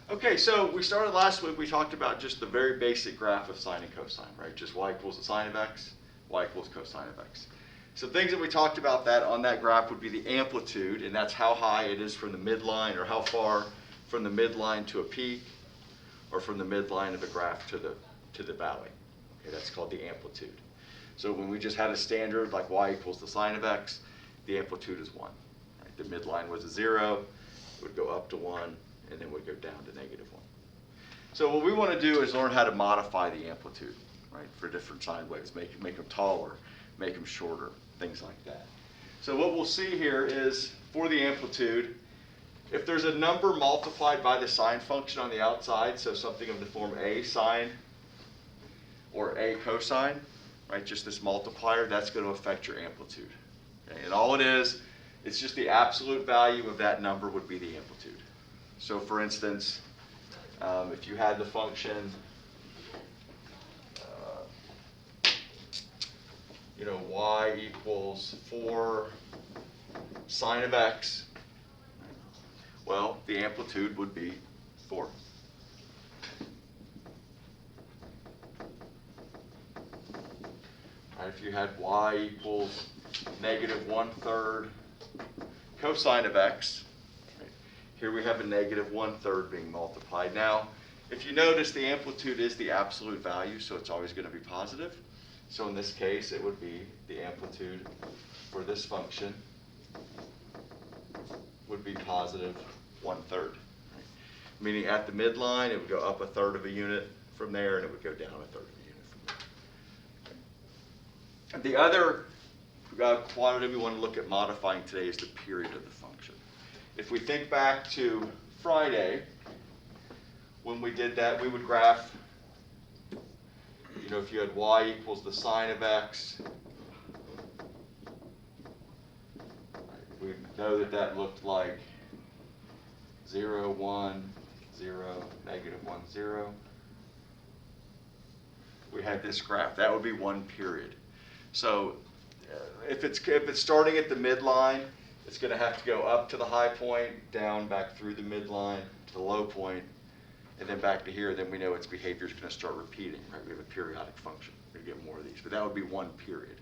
Okay, so we started last week, we talked about just the very basic graph of sine and cosine, right? Just y equals the sine of x, y equals cosine of x. So things that we talked about that on that graph would be the amplitude, and that's how high it is from the midline, or how far from the midline to a peak, or from the midline of the graph to the valley. Okay, that's called the amplitude. So when we just had a standard like y equals the sine of x, the amplitude is 1. Right? The midline was a 0, it would go up to 1, and then would go down to -1. So what we want to do is learn how to modify the amplitude, right, for different sine waves, make them taller, make them shorter, things like that. So what we'll see here is, for the amplitude, if there's a number multiplied by the sine function on the outside, so something of the form a sine or a cosine, right, just this multiplier, that's going to affect your amplitude. Okay? And all it is, it's just the absolute value of that number would be the amplitude. So for instance, if you had the function, y equals 4 sine of x, well, the amplitude would be 4. Right, if you had y equals -1/3 cosine of x, right, here we have a -1/3 being multiplied. Now, if you notice, the amplitude is the absolute value, so it's always going to be positive. So in this case, it would be the amplitude for this function would be +1/3. Right? Meaning at the midline, it would go up 1/3 of a unit from there, and it would go down 1/3 of a unit from there. Okay. The other quantity we want to look at modifying today is the period of the function. If we think back to Friday, when we did that, we would graph, if you had y equals the sine of x, we know that that looked like 0, 1, 0, -1, 0. We had this graph. That would be one period. So if it's starting at the midline, it's going to have to go up to the high point, down, back through the midline to the low point, and then back to here. Then we know its behavior is going to start repeating. Right? We have a periodic function. We're going to get more of these, but that would be one period.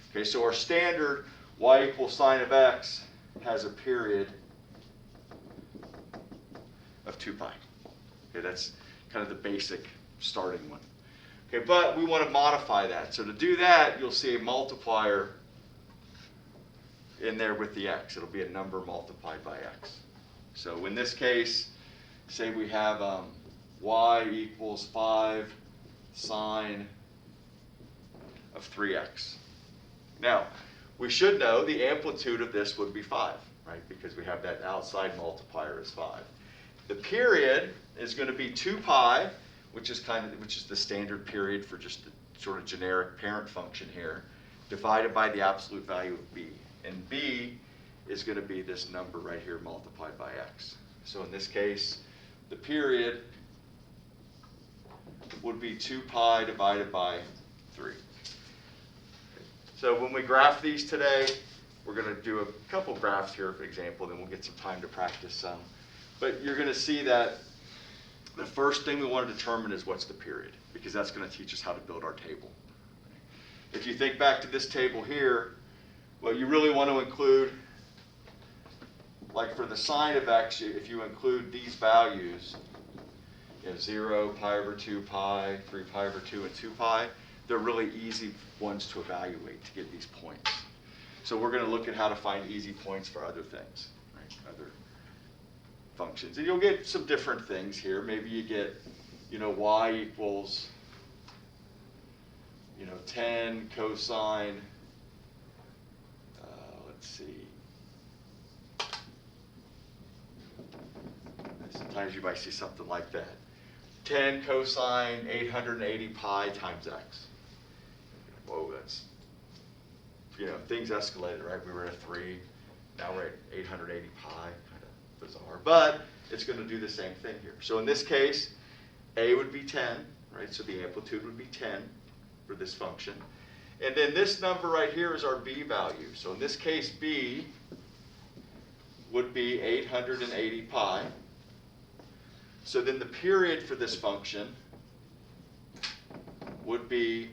Okay, so our standard y equals sine of x has a period of 2 pi. Okay, that's kind of the basic starting one. Okay, but we want to modify that. So to do that, you'll see a multiplier in there with the x. It'll be a number multiplied by x. So in this case, say we have y equals 5 sine of 3x. Now, we should know the amplitude of this would be 5, right? Because we have that outside multiplier as 5. The period is going to be 2 pi, which is the standard period for just the sort of generic parent function here, divided by the absolute value of b. And b is going to be this number right here multiplied by x. So in this case, the period would be 2 pi divided by 3. So when we graph these today, we're going to do a couple graphs here, for example, then we'll get some time to practice some. But you're going to see that the first thing we want to determine is what's the period, because that's going to teach us how to build our table. If you think back to this table here, well, you really want to include, like for the sine of x, if you include these values, 0, pi over 2 pi, 3 pi over 2, and 2 pi, they're really easy ones to evaluate to get these points. So we're going to look at how to find easy points for other things, right? Other functions. And you'll get some different things here. Maybe you get, y equals, 10 cosine, let's see. Sometimes you might see something like that. 10 cosine 880 pi times x. Whoa, that's, things escalated, right? We were at 3, now we're at 880 pi, kind of bizarre. But it's going to do the same thing here. So in this case, a would be 10, right? So the amplitude would be 10 for this function. And then this number right here is our b value. So in this case, b would be 880 pi. So then the period for this function would be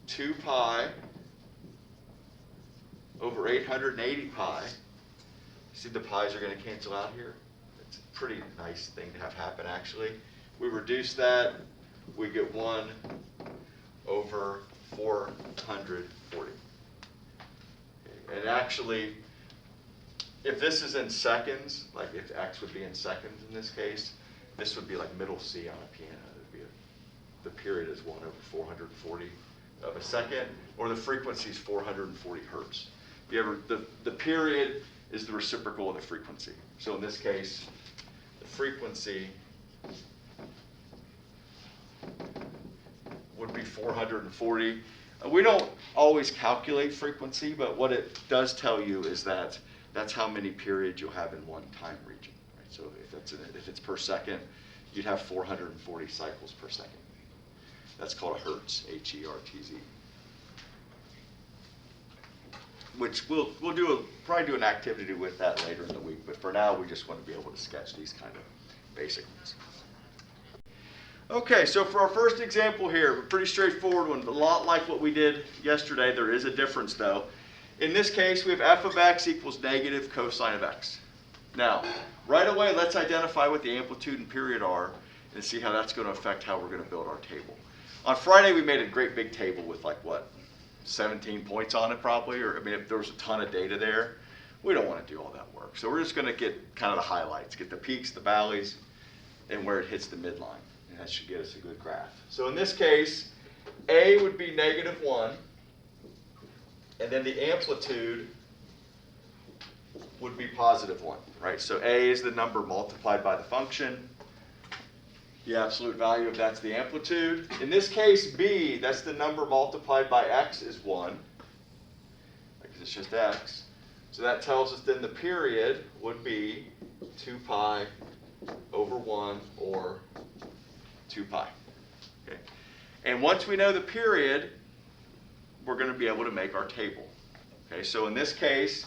2 pi over 880 pi. See, the pi's are going to cancel out here. It's a pretty nice thing to have happen, actually. We reduce that, we get 1 over 440. Okay. And actually, if this is in seconds, like if x would be in seconds in this case, this would be like middle C on a piano. The period is 1 over 440 of a second, or the frequency is 440 hertz. If you ever, the period is the reciprocal of the frequency. So in this case, the frequency would be 440. We don't always calculate frequency, but what it does tell you is that that's how many periods you'll have in one time region. Right? So if it's per second, you'd have 440 cycles per second. That's called a hertz, H-E-R-T-Z. Which we'll probably do an activity with that later in the week, but for now we just want to be able to sketch these kind of basic ones. Okay, so for our first example here, a pretty straightforward one, a lot like what we did yesterday. There is a difference though. In this case, we have f of x equals negative cosine of x. Now, right away, let's identify what the amplitude and period are and see how that's going to affect how we're going to build our table. On Friday, we made a great big table with like, what, 17 points on it probably? Or, I mean, if there was a ton of data there, we don't want to do all that work. So we're just going to get kind of the highlights, get the peaks, the valleys, and where it hits the midline. And that should get us a good graph. So in this case, A would be -1, and then the amplitude would be +1, right? So A is the number multiplied by the function. The absolute value of that's the amplitude. In this case, B, that's the number multiplied by x is 1, because it's just x. So that tells us then the period would be 2 pi over 1 or 2 pi. Okay? And once we know the period, we're going to be able to make our table. Okay? So in this case,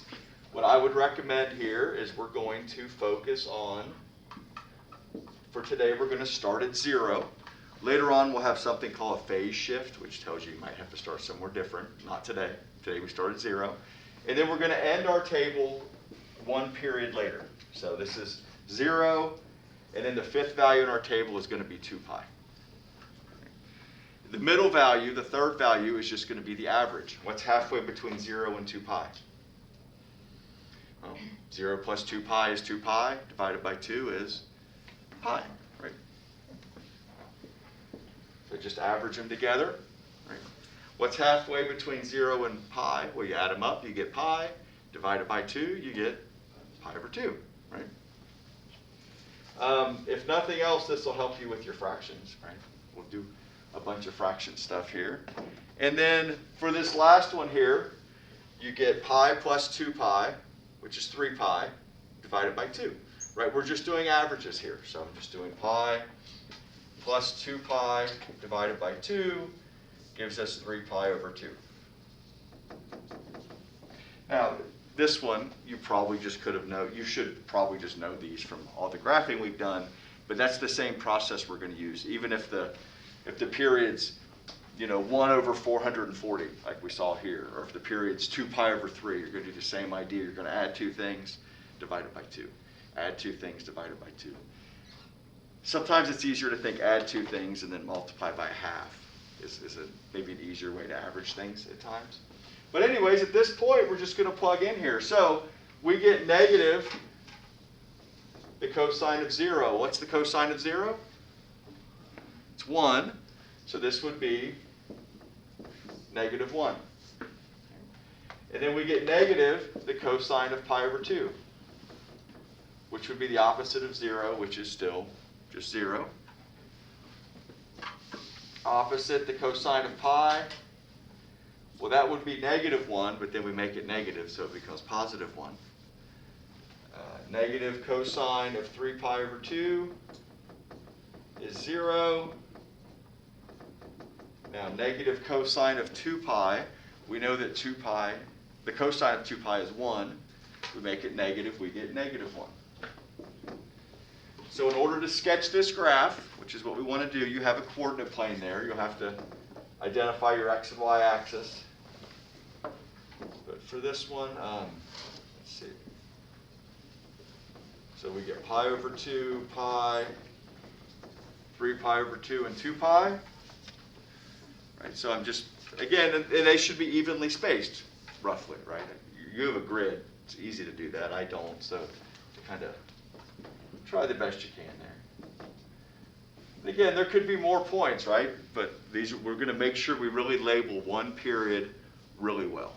what I would recommend here is we're going to focus on, for today, we're going to start at 0. Later on, we'll have something called a phase shift, which tells you might have to start somewhere different. Not today. Today we start at 0. And then we're going to end our table 1 period later. So this is 0, and then the fifth value in our table is going to be 2 pi. The middle value, the third value, is just going to be the average. What's halfway between 0 and 2 pi? Well, 0 plus 2 pi is 2 pi, divided by 2 is pi, right? So just average them together, right? What's halfway between 0 and pi? Well, you add them up, you get pi. Divided by 2, you get pi over 2, right? If nothing else, this will help you with your fractions, right? We'll do a bunch of fraction stuff here. And then for this last one here, you get pi plus 2 pi, which is 3 pi, divided by 2. Right, we're just doing averages here. So I'm just doing pi plus 2 pi divided by 2 gives us 3 pi over 2. Now, this one, you probably just could have known. You should probably just know these from all the graphing we've done, but that's the same process we're going to use. Even if the period's 1 over 440, like we saw here, or if the period's 2 pi over 3, you're going to do the same idea. You're going to add 2 things, divided by 2. Add 2 things divided by 2. Sometimes it's easier to think add 2 things and then multiply by half is maybe an easier way to average things at times. But anyways, at this point, we're just going to plug in here. So we get negative the cosine of 0. What's the cosine of 0? It's 1. So this would be -1. And then we get negative the cosine of pi over 2. Which would be the opposite of 0, which is still just 0. Opposite the cosine of pi, well, that would be -1, but then we make it negative, so it becomes +1. Negative cosine of 3 pi over 2 is 0. Now, negative cosine of 2 pi, we know that 2 pi, the cosine of 2 pi is 1. We make it negative, we get -1. So in order to sketch this graph, which is what we want to do, you have a coordinate plane there. You'll have to identify your x and y axis. But for this one, let's see. So we get pi over 2, pi, 3 pi over 2, and 2 pi. Right, so I'm just, again, and they should be evenly spaced, roughly, right? You have a grid. It's easy to do that. I don't, so kind of try the best you can there. And again, there could be more points, right? But we're going to make sure we really label one period really well.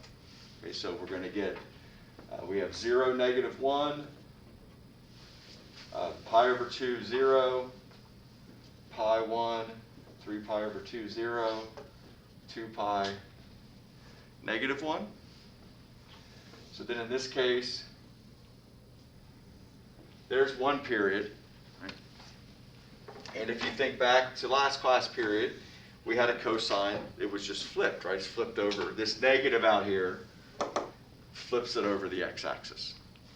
Okay, so we're going to get, we have 0, -1, pi over 2, 0, pi 1, 3 pi over 2, 0, 2 pi, -1. So then in this case, there's one period. Right? And if you think back to last class period, we had a cosine. It was just flipped, right? It's flipped over. This negative out here flips it over the x-axis.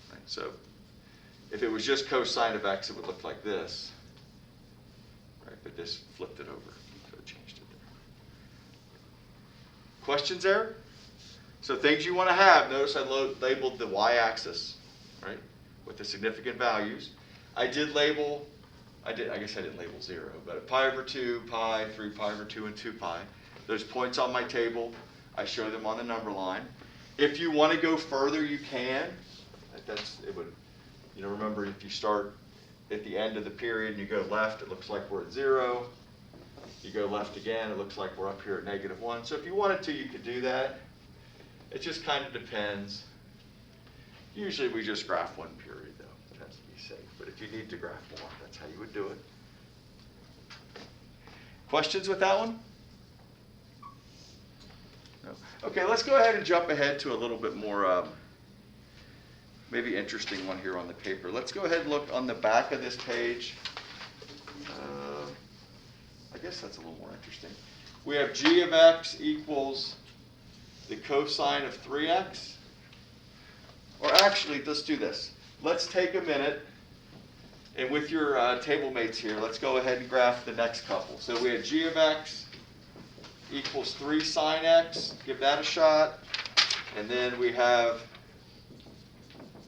Right? So if it was just cosine of x, it would look like this. Right? But this flipped it over. So it changed it there. Questions there? So things you want to have, notice I labeled the y-axis, right, with the significant values. I guess I didn't label 0, but pi over 2, pi, 3 pi over 2, and 2 pi. Those points on my table, I show them on the number line. If you want to go further, you can. Remember, if you start at the end of the period and you go left, it looks like we're at 0. You go left again, it looks like we're up here at -1. So if you wanted to, you could do that. It just kind of depends. Usually we just graph one period, though. It has to be safe. But if you need to graph more, that's how you would do it. Questions with that one? No. Okay, let's go ahead and jump ahead to a little bit more maybe interesting one here on the paper. Let's go ahead and look on the back of this page. I guess that's a little more interesting. We have g of x equals the cosine of 3x. Or actually, let's do this. Let's take a minute, and with your table mates here, let's go ahead and graph the next couple. So we have g of x equals 3 sine x. Give that a shot. And then we have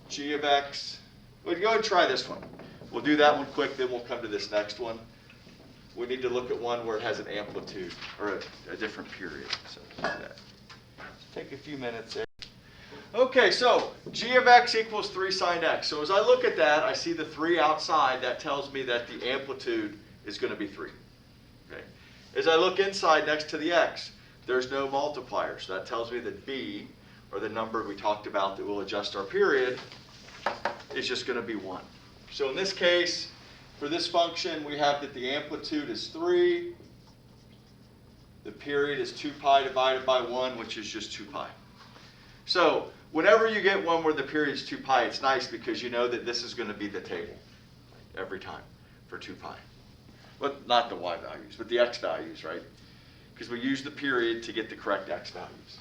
g of x. Well, go ahead and try this one. We'll do that one quick, then we'll come to this next one. We need to look at one where it has an amplitude, or a different period. So do that. Take a few minutes there. Okay, so g of x equals 3 sine x. So as I look at that, I see the 3 outside. That tells me that the amplitude is going to be 3. Okay. As I look inside next to the x, there's no multiplier. So that tells me that b, or the number we talked about that will adjust our period, is just going to be 1. So in this case, for this function, we have that the amplitude is 3. The period is 2 pi divided by 1, which is just 2 pi. So whenever you get one where the period is 2 pi, it's nice because you know that this is going to be the table every time for 2 pi. Well, not the y values, but the x values, right? Because we use the period to get the correct x values.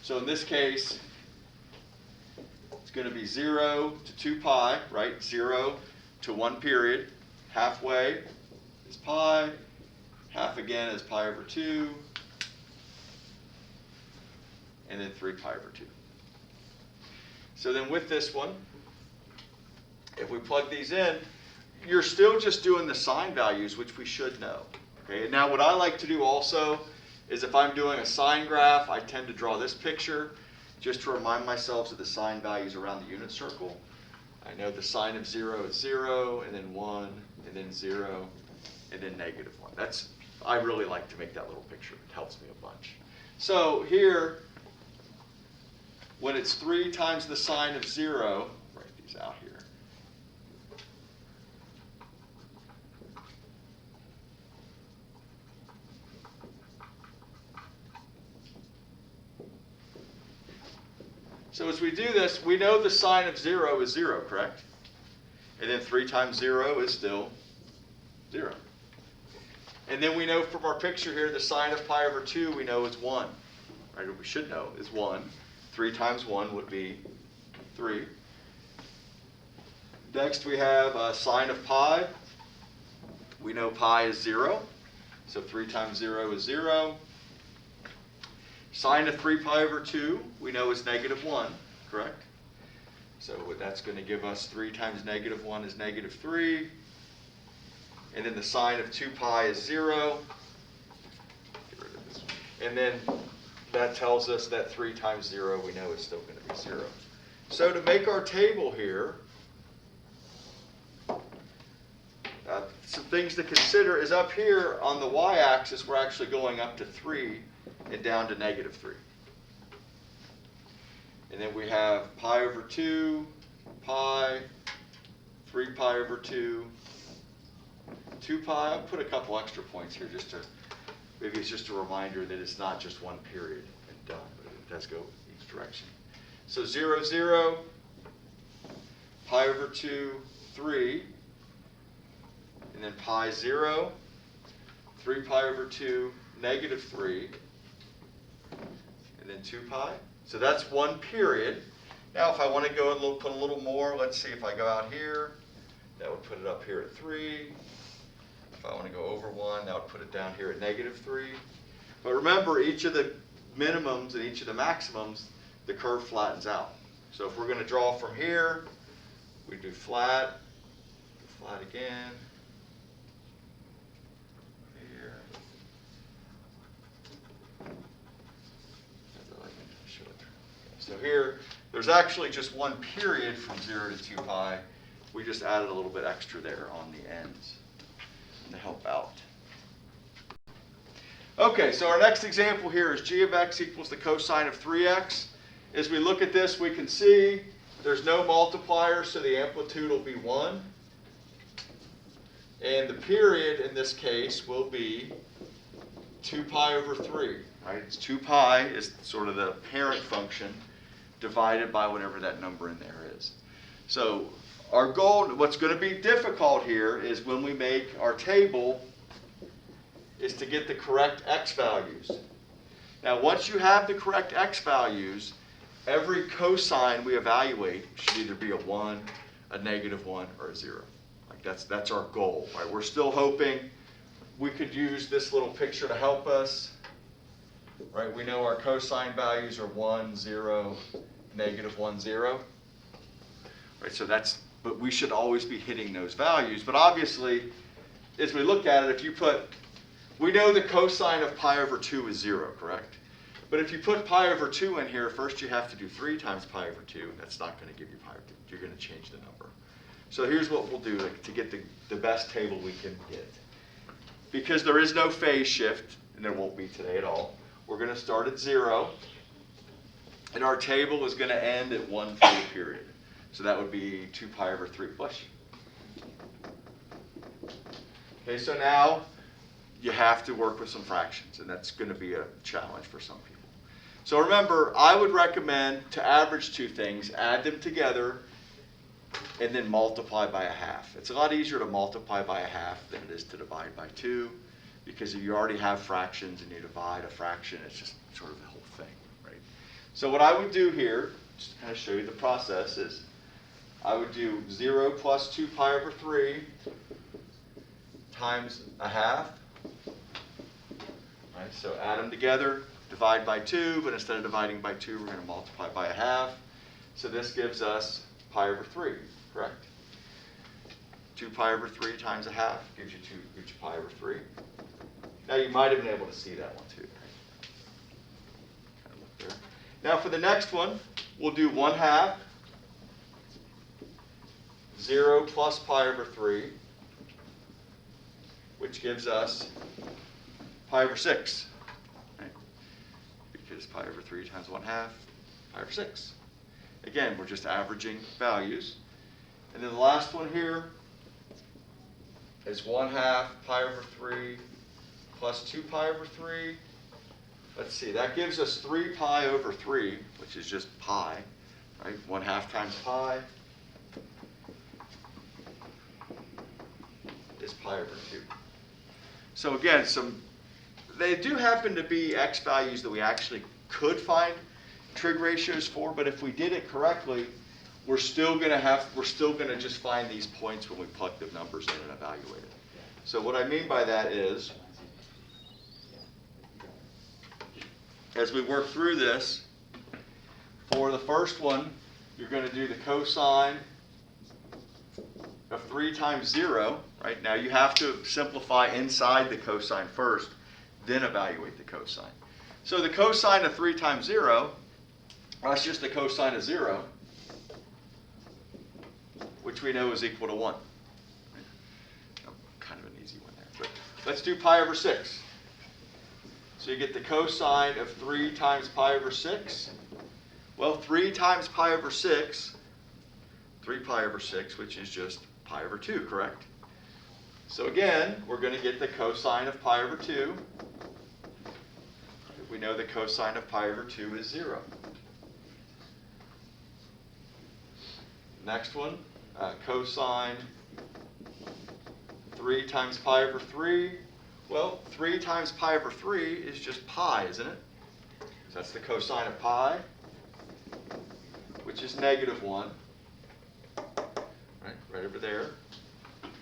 So in this case, it's going to be 0 to 2 pi, right? 0 to 1 period. Halfway is pi. Half again is pi over 2, and then 3 pi over 2. So then with this one, if we plug these in, you're still just doing the sine values, which we should know. Okay. And now what I like to do also is if I'm doing a sine graph, I tend to draw this picture just to remind myself of the sine values around the unit circle. I know the sine of 0 is 0, and then 1, and then 0, and then -1. I really like to make that little picture. It helps me a bunch. So here, when it's 3 times the sine of 0, write these out here. So as we do this, we know the sine of 0 is 0, correct? And then 3 times 0 is still 0. And then we know from our picture here, the sine of pi over 2, we know is 1. Right? Or we should know is 1. 3 times 1 would be 3. Next we have sine of pi. we know pi is 0. So 3 times 0 is 0. Sine of 3 pi over 2, we know is negative 1, correct? So that's going to give us 3 times negative 1 is negative 3. And then the sine of 2 pi is 0. Get rid of this one. And then that tells us that 3 times 0 we know is still going to be 0. So to make our table here, some things to consider is up here on the y-axis, we're actually going up to 3 and down to negative 3. And then we have pi over 2, pi, 3 pi over 2, 2 pi. I'll put a couple extra points here just to, maybe it's just a reminder that it's not just one period and done, but it does go each direction. So 0, 0, pi over 2, 3, and then pi 0, 3 pi over 2, negative 3, and then 2 pi. So that's one period. Now if I want to go and put a little more, let's see if I go out here, that would put it up here at 3. If I want to go over 1, that would put it down here at negative 3. But remember, each of the minimums and each of the maximums, the curve flattens out. So if we're going to draw from here, we do flat, flat again, here. So here, there's actually just one period from 0 to 2 pi. We just added a little bit extra there on the ends to help out. Okay, so our next example here is g of x equals the cosine of 3x. As we look at this, we can see there's no multiplier, so the amplitude will be 1. And the period in this case will be 2 pi over 3. Right? It's 2 pi is sort of the parent function divided by whatever that number in there is. So our goal, what's going to be difficult here is when we make our table, is to get the correct x values. Now once you have the correct x values, every cosine we evaluate should either be a 1, a negative 1, or a 0. Like that's our goal. Right? We're still hoping we could use this little picture to help us. Right? We know our cosine values are 1, 0, negative 1, 0. Right? So but we should always be hitting those values. But obviously, as we look at it, if you put, we know the cosine of pi over 2 is 0, correct? But if you put pi over 2 in here, first you have to do 3 times pi over 2. That's not going to give you pi over 2. You're going to change the number. So here's what we'll do to get the best table we can get. Because there is no phase shift, and there won't be today at all, we're going to start at 0. And our table is going to end at 1 full period. So that would be 2 pi over 3. Bless you. Okay, so now you have to work with some fractions, and that's going to be a challenge for some people. So remember, I would recommend to average two things, add them together, and then multiply by a half. It's a lot easier to multiply by a half than it is to divide by 2, because if you already have fractions and you divide a fraction, it's just sort of the whole thing, right? So what I would do here, just to kind of show you the process, is I would do 0 plus 2 pi over 3 times a half. Right, so add them together, divide by 2, but instead of dividing by 2, we're going to multiply by a half. So this gives us pi over 3, correct? 2 pi over 3 times a half gives you 2 pi over 3. Now you might have been able to see that one too. Kind of look there. Now for the next one, we'll do 1/2, 0 plus pi over 3, which gives us pi over 6. Right? Because pi over 3 times 1/2, pi over 6. Again, we're just averaging values. And then the last one here is 1/2 pi over 3 plus 2 pi over 3. Let's see, that gives us 3 pi over 3, which is just pi, right? 1/2 times pi is pi over 2. So again, they do happen to be x values that we actually could find trig ratios for, but if we did it correctly, we're still going to just find these points when we plug the numbers in and evaluate it. So what I mean by that is, as we work through this, for the first one, you're going to do the cosine of 3 times 0. Right? Now you have to simplify inside the cosine first, then evaluate the cosine. So the cosine of 3 times 0, that's just the cosine of 0, which we know is equal to 1. Kind of an easy one there. But let's do pi over 6. So you get the cosine of 3 times pi over 6. Well, 3 times pi over 6, 3 pi over 6, which is just pi over 2, correct? So again, we're going to get the cosine of pi over 2. We know the cosine of pi over 2 is 0. Next one, cosine 3 times pi over 3. Well, 3 times pi over 3 is just pi, isn't it? So that's the cosine of pi, which is -1. Right over there.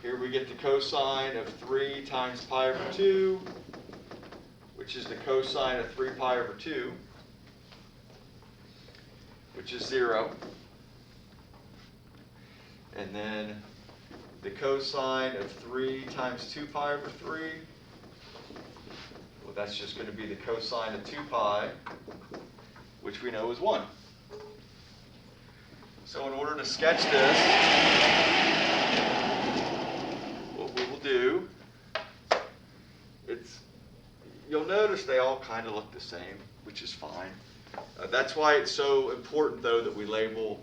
Here we get the cosine of 3 times pi over 2, which is the cosine of 3 pi over 2, which is 0. And then the cosine of 3 times 2 pi over 3, well, that's just going to be the cosine of 2 pi, which we know is 1. So in order to sketch this, what we will do, you'll notice they all kind of look the same, which is fine. That's why it's so important, though, that we label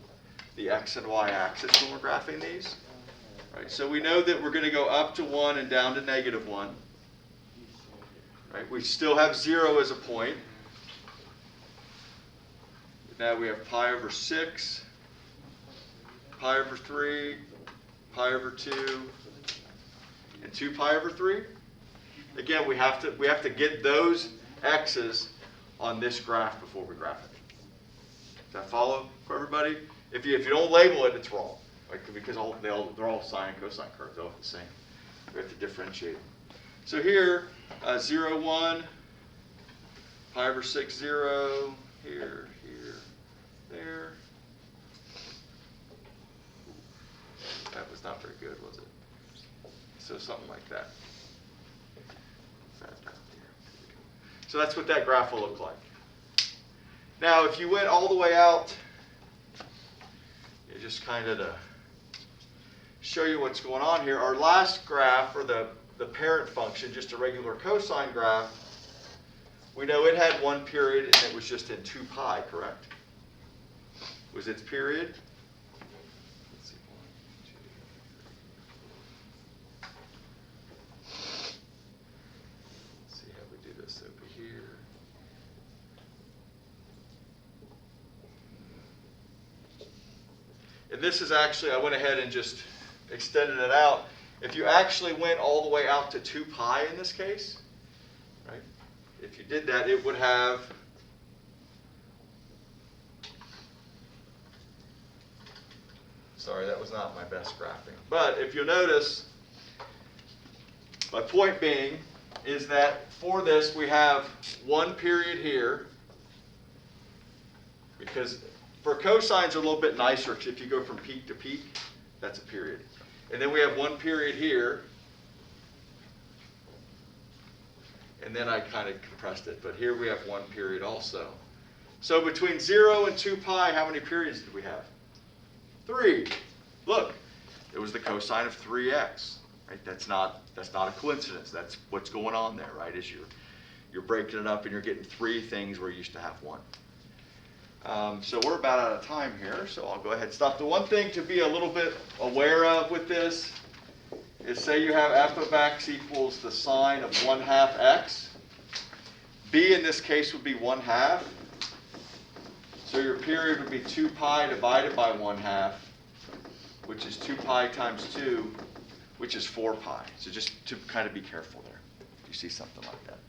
the x and y axis when we're graphing these. Right? So we know that we're going to go up to 1 and down to -1. Right? We still have 0 as a point. Now we have pi over 6, pi over 3, pi over 2, and 2 pi over 3. Again, we have to get those x's on this graph before we graph it. Does that follow for everybody? If you don't label it, it's wrong, right? Because they're all sine and cosine curves. They're all the same. We have to differentiate them. So here, 0, 1, pi over 6, 0, here, there. That was not very good, was it? So something like that. So that's what that graph will look like. Now, if you went all the way out, just kind of to show you what's going on here, our last graph, or the parent function, just a regular cosine graph, we know it had one period and it was just in 2 pi, correct? Was its period? Let's see, 1, 2, 3. Let's see how we do this over here. And this is actually, I went ahead and just extended it out. If you actually went all the way out to 2 pi in this case, right? If you did that, it would have sorry, that was not my best graphing. But if you'll notice, my point being is that for this we have one period here, because for cosines are a little bit nicer. If you go from peak to peak, that's a period. And then we have one period here. And then I kind of compressed it. But here we have one period also. So between 0 and 2 pi, how many periods did we have? 3. Look, it was the cosine of 3x. Right? That's not a coincidence. That's what's going on there, right? Is you're breaking it up and you're getting 3 things where you used to have 1. So we're about out of time here, so I'll go ahead and stop. The one thing to be a little bit aware of with this is, say you have f of x equals the sine of 1/2 x. B in this case would be 1/2. So your period would be 2 pi divided by 1/2, which is 2 pi times 2, which is 4 pi. So just to kind of be careful there if you see something like that.